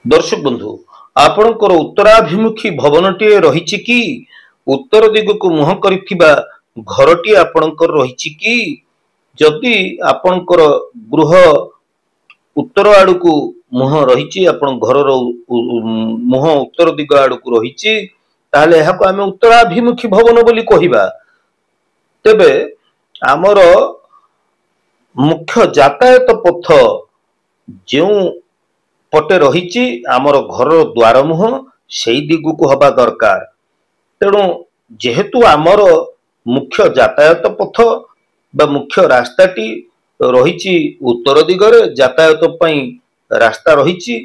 दर्शक बंधु आपणकर उत्तराभिमुखी भवनटीए रही कि उत्तर दिग को मुह करिथिबा घरटी आपणकर रही कि जदि आपणकर गृह उत्तर आड़ को मुह रही आपण घर मुह उत्तर दिग आड़ को रही ताले यहाको आमे उत्तराभिमुखी भवन बोली कहिबा। तेबे आमर मुख्य यातायात पथ जो पटे रही आमर घर द्वार मुह से दिग को हवा दरकार। तेणु जेहेतु आमर मुख्य यातायात पथ बा मुख्य रास्ताटी रही उत्तर दिगरे यातायात पई रास्ता रही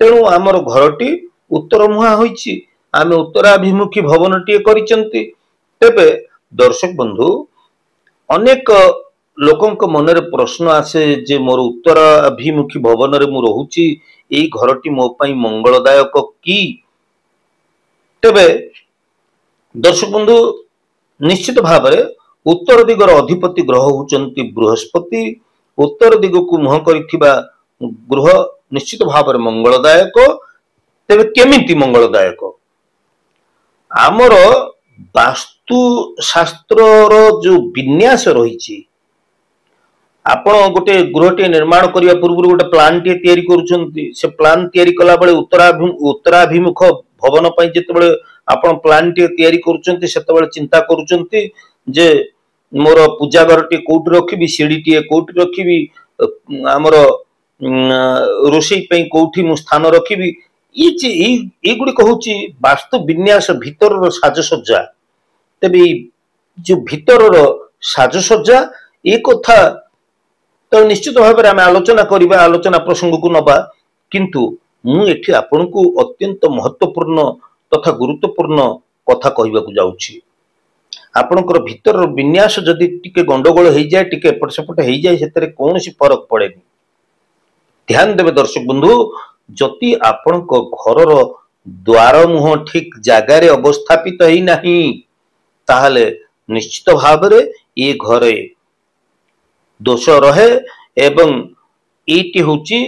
तेणु आमर घरटी उत्तर मुहा होईची आमे उत्तराभिमुखी भवनटीए करिसेंती। तेबे दर्शक बंधु अनेक लोकंक मनरे प्रश्न आसे जे मोर उत्तराभिमुखी भवन रे मु रहुची एई घरटी मो पई मंगलदायक कि। तेबे दर्शक बंधु निश्चित भाव रे उत्तर दिगर अधिपति ग्रह होचंती बृहस्पति। उत्तर दिग को मुह करिथिबा गृह निश्चित भाव रे मंगलदायक। तेबे केमिति मंगलदायक आमर वास्तु शास्त्र रो जो विन्यास रही आपण गोटे गृहटी निर्माण करने पूर्व गोटे प्लान टी तैयारी करुछंती से प्लान तैयारी कला बेले उत्तराभिमुख भवन पई जेतेबेले आपण प्लान टी तैयारी करुछंती सेतेबेले चिंता करुछंती जे मोर पूजा घर टी कोठी रखिबी सीढ़ी टी कोठी रखिबी हमर रोषई पई कोठी मु स्थान रखिबी ये गुडी कहूची वास्तु विन्यास भीतर साजसज्जा। तेबे जो भीतर साजसज्जा ये कथा तो निश्चित भाव में आलोचना करिबा आलोचना प्रसंग को नबा किंतु मु एठी आपन को अत्यंत महत्वपूर्ण तथा गुरुत्वपूर्ण कथा कहबा को जाउची। आपनकर भीतर विन्यास जदि टिके गंडगोल हो जाए टिके एपट सेपट हो जाए सेतरे कोनोसी फरक पड़ेनी। ध्यान देबे दर्शक बंधु जति आपण को घरर द्वार मुह ठीक जगार अवस्थापित ही नहीं ताहले निश्चित भाव रे ये घरे दोष रहे एवं एटी होची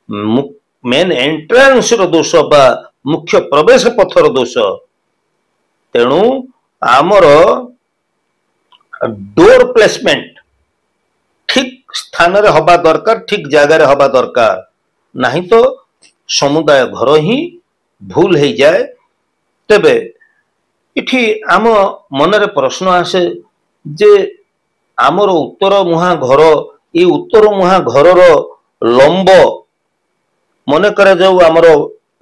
मेन एंट्रांस रो दोष बा मुख्य प्रवेश पथर दोष। तेणु आमर डोर प्लेसमेंट ठीक स्थान रे हबा दरकार ठीक जगार हबा दरकार नहीं तो समुदाय घर ही भूल हो जाए। तेबे इठी आम मनरे प्रश्न आसे जे आमर उत्तर मुहा घर ये उत्तर मुहा घर लंब मन करा जाऊ आमर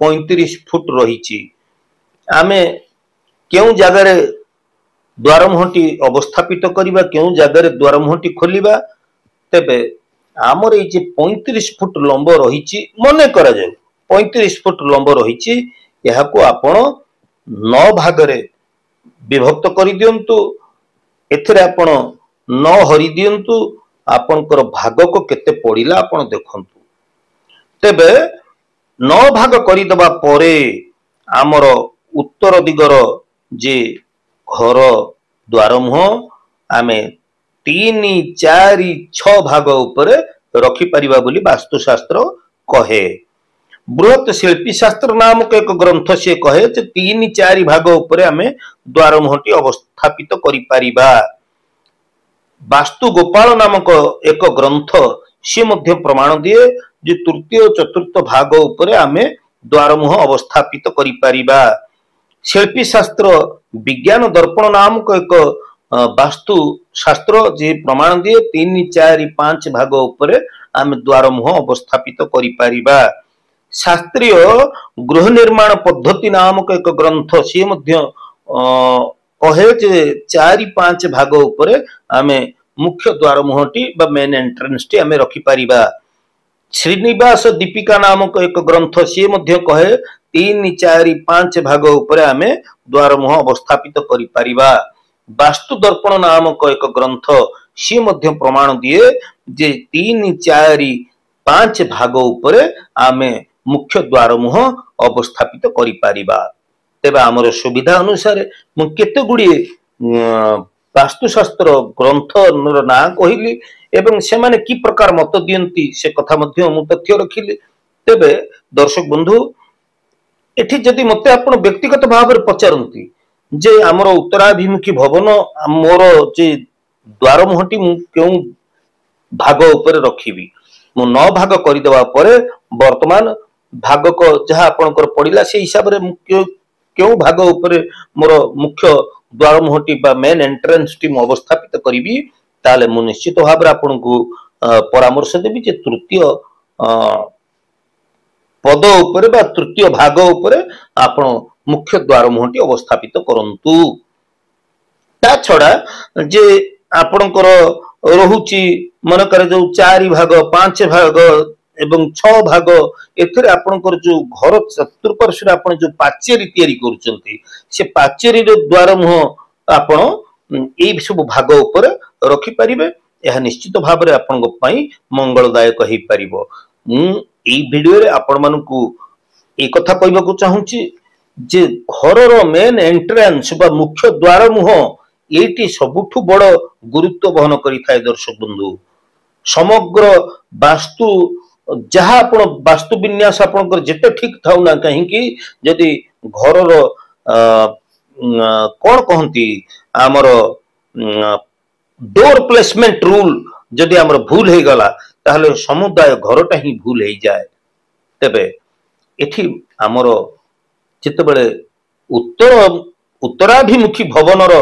35 फुट रही आमे क्यों जगार द्वार मुहटी अवस्थापित करिबा क्यों जगार द्वार मुहटी खोलिबा। तेबे आमर ये 35 फुट लंब रही मन करा जाऊ 35 फुट लंब रही यह को आपण 9 भाग रे विभक्त कर दियंतु एथिरे आपण 9 हरि दियंतु आपनकर भाग को केते पड़िला आपण देखंतु। तेबे 9 भाग करि दबा परे आमर उत्तर दिगर जे घर द्वार मुह आमे 3 4 6 भाग उपरे रखि परिबा बोली वास्तुशास्त्र कहे। बृहत शिल्पी शास्त्र नामक एक ग्रंथ से कहे 3 4 भाग उपरे आमे द्वार मुहटी अवस्थापित करि परिबा। वास्तु गोपाल नामक एक ग्रंथ सी मध्य प्रमाण दिए जे तृतीय चतुर्थ भाग उपरे आमे द्वार मुह अवस्थापित करि परिबा। शिल्पी शास्त्र विज्ञान दर्पण नामक एक वास्तु शास्त्र जे प्रमाण दिए 3 4 5 भाग उपरे आमे द्वार मुह अवस्थापित करि परिबा। शास्त्रीय गृह निर्माण पद्धति नामक एक ग्रंथ सी मध्य कहे जे 4 5 भाग उपरे आमे मुख्य द्वार मुहटी बा मेन एंट्रेंस टी आमे रखि परिबा। श्रीनिवास दीपिका नामक एक ग्रंथ सी मध्य कहे 3 4 5 भाग उपरे आमे द्वार मुह अवस्थापित करि परिबा। वास्तु दर्पण नामक एक ग्रंथ सी मध्य प्रमाण दिए जे 3 4 5 भाग उपरे आमे मुख्य द्वार मुह अवस्थापित करि परिबा। तेबे आमर सुविधा अनुसार मु केते गुडी वास्तुशास्त्र ग्रंथ ना कहली एवं से माने की प्रकार मत दियंती से कथा मध्य मु तथ्य रखिली। तेबे दर्शक बंधु एठी जदि मते आपण व्यक्तिगत भाव में पचारती जे आमर उत्तराभिमुखी भवन मोर जे द्वार मुहटी मु क्यों भाग ऊपर रखिबी मु 9 भाग करदेवा परे वर्तमान भाग को जहाँ आपणकर पड़िला से हिसाब रे क्यों भाग ऊपर मोर मुख्य द्वार मुहटी बा मेन एंट्रेंस टी मु अवस्थापित करिबी ताले मु निश्चित भाव रे आपनकु परामर्श देबी जे तृतीय पद उपरे बा तृतीय भाग उपरे आपण मुख्य द्वार मुहटी अवस्थापित करंतु ता छड़ा जे आपणकर रहुची मन करे जो 4 भाग 5 भाग एवं 6 भाग एथिरे आपणकर जो घर चतुर्पार्श्व आपण जो पाचेरी तयारी करूचंती से पाचेरी रो द्वार मुह आपण एई सब भाग ऊपर रखि परिबे यह निश्चित भाव रे आपन पई मंगलदायक हेई परिबो मु एई वीडियो रे आपण मानकु ए कथा कहबाकू चाहूची जे घरर मेन एंट्रेंस बा मुख्य द्वार मुह एटी सबुठु बड़ गुरुत्व बहन करि थाए दर्शक बंधु समग्र वास्तु जहाँ आपण वास्तु विन्यास आपनकर जेते ठीक थाउ ना कहीं कि यदि घरर कोन कहंती हमर डोर प्लेसमेंट रूल जदि हमर भूल हे गला ताहले समुदाय घरटा ही भूल हे जाए तेबे एठी हमर जेते बेले उत्तराभिमुखी भवनर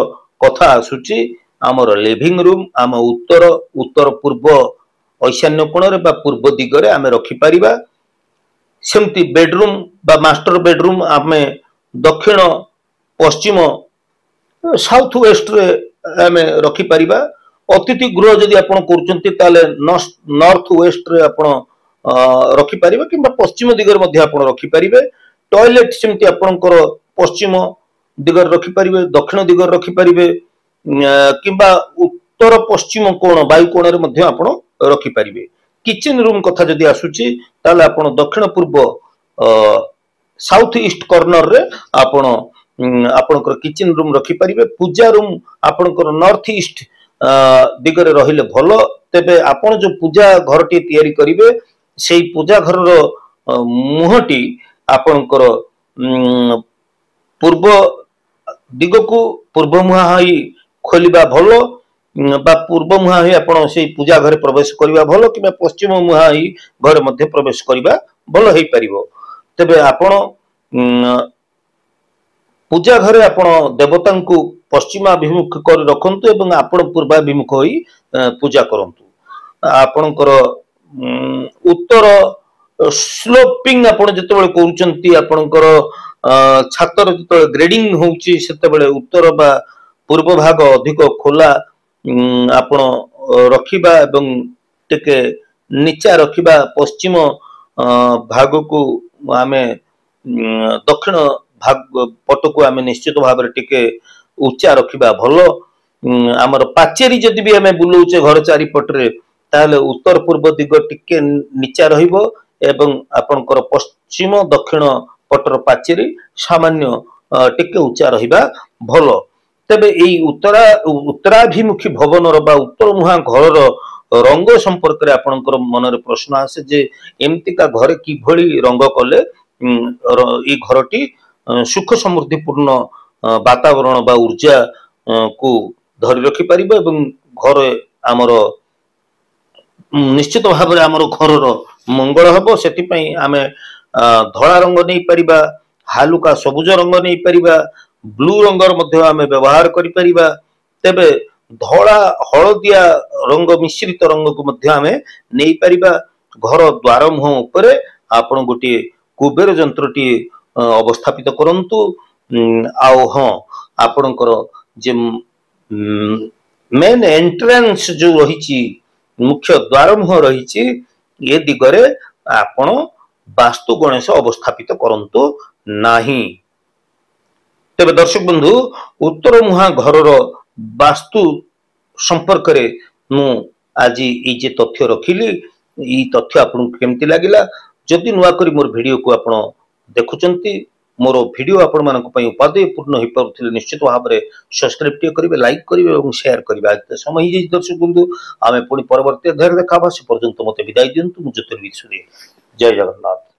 कथा आसुची हमर लिविंग रूम आम उत्तर पूर्व ईशान्य कोण रे बा पूर्व दिगरे आमे रखि परिबा सेमती बेडरूम बा मास्टर बेडरूम आमे दक्षिण पश्चिम साउथ वेस्ट रे आमे रखि परिबा अतिथि गृह जदि आपण करूचंती ताले नॉर्थ वेस्ट रे आपण रखि परिबा किबा पश्चिम दिगरे मध्ये आपण रखि परिबे टॉयलेट सेमती आपणकर पश्चिम दिगरे रखि परिबे दक्षिण दिगरे रखि परिबे किबा उत्तर पश्चिम कोण वायु कोण रे मध्ये आपण रखि परिबे किचन रूम कथा जदि आसुची ताले आपण दक्षिण पूर्व साउथ ईस्ट कॉर्नर रे आपण आपणकर किचन रूम रखि परिबे पूजा रूम आपणकर नॉर्थ ईस्ट दिगरे रहिले भलो तेबे आपण जो पूजा घरटी तयारी करिवे सेई पूजा घर रो मुहटी आपणकर पूर्व दिगकू पूर्व मुहा हई खोलिबा भलो बा पूर्व मुहा हई आपण सेई पूजा घर प्रवेश करिबा भलो किबा पश्चिम मुहा हई घर मध्ये प्रवेश करिबा भलो हेई परिबो तेबे आपण पूजा घरे आपण देवतांकु पश्चिमाभिमुख कर रखंतु एवं आपण पूर्वाभिमुख होई पूजा करंतु आपणकर उत्तर स्लोपिंग आपण जते बेले करूचंती आपणकर छातर जते ग्रेडिंग होउची सेते बेले उत्तर बा पूर्व भाग अधिक खोला आपण रखिबा एवं टिके नीचा रखिबा पश्चिम भाग को आमे दक्षिण भाग पट को आमे निश्चित भाव रे टिके उच्चा रखिबा भलो हमर पाचेरी जदि भी आमे बुलौचे घर चारि पटरे ताले उत्तर पूर्व दिग टिके नीचा रहिबो एवं आपनकर पश्चिम दक्षिण पटर पाचेरी सामान्य टिके उच्चा रहिबा भलो तबे एई उत्तराभिमुखी भवनर बा उत्तर मुहा घरर रंग संपर्क रे आपनकर मन रे प्रश्न आसे जे एमती का घरे की भली रंग कले ई घरटी सुख समृद्धि पूर्ण वातावरण बा ऊर्जा को धरि रखि परिबो एवं घर आमर निश्चित भाव रे आमर घरर मंगल हबो सेति पई आमे धळा रंग नै परिबा हालुका सबुज रंग नै परिबा ब्लू रंगर मध्ये आमे व्यवहार करि परिबा तेबे धळा हळदिया रंग मिश्रित रंग को मध्ये आमे नै परिबा घर द्वार मुह ऊपर आपण गोटी कुबेर जंत्रटी अवस्थापित करंतु आउ हाँ आपणकर जे मेन एंट्रेंस जो रही मुख्य द्वार मुह रही ये दिगरे आपण वास्तु गणेश अवस्थापित करंतु नाही तेबे दर्शक बंधु उत्तर मुहा घरर वास्तु संपर्क रे मु आज ई जे तथ्य रखिली ई तथ्य आपन केमति लागिला जदि नुआ करी मोर वीडियो को आपण देखुचंती मोर वीडियो आपण मानक पई उपादेय पूर्ण होई परथिले निश्चित भाव रे सब्सक्राइब करिवे लाइक करिवे एवं शेयर करिवे आज समय ही दर्शक बंधु आमे पुनी परवर्ती अध्याय देखाबा से पर्यंत मते विदाई दियंतु मु ज्योतिर्विद सूर्य जय जगन्नाथ।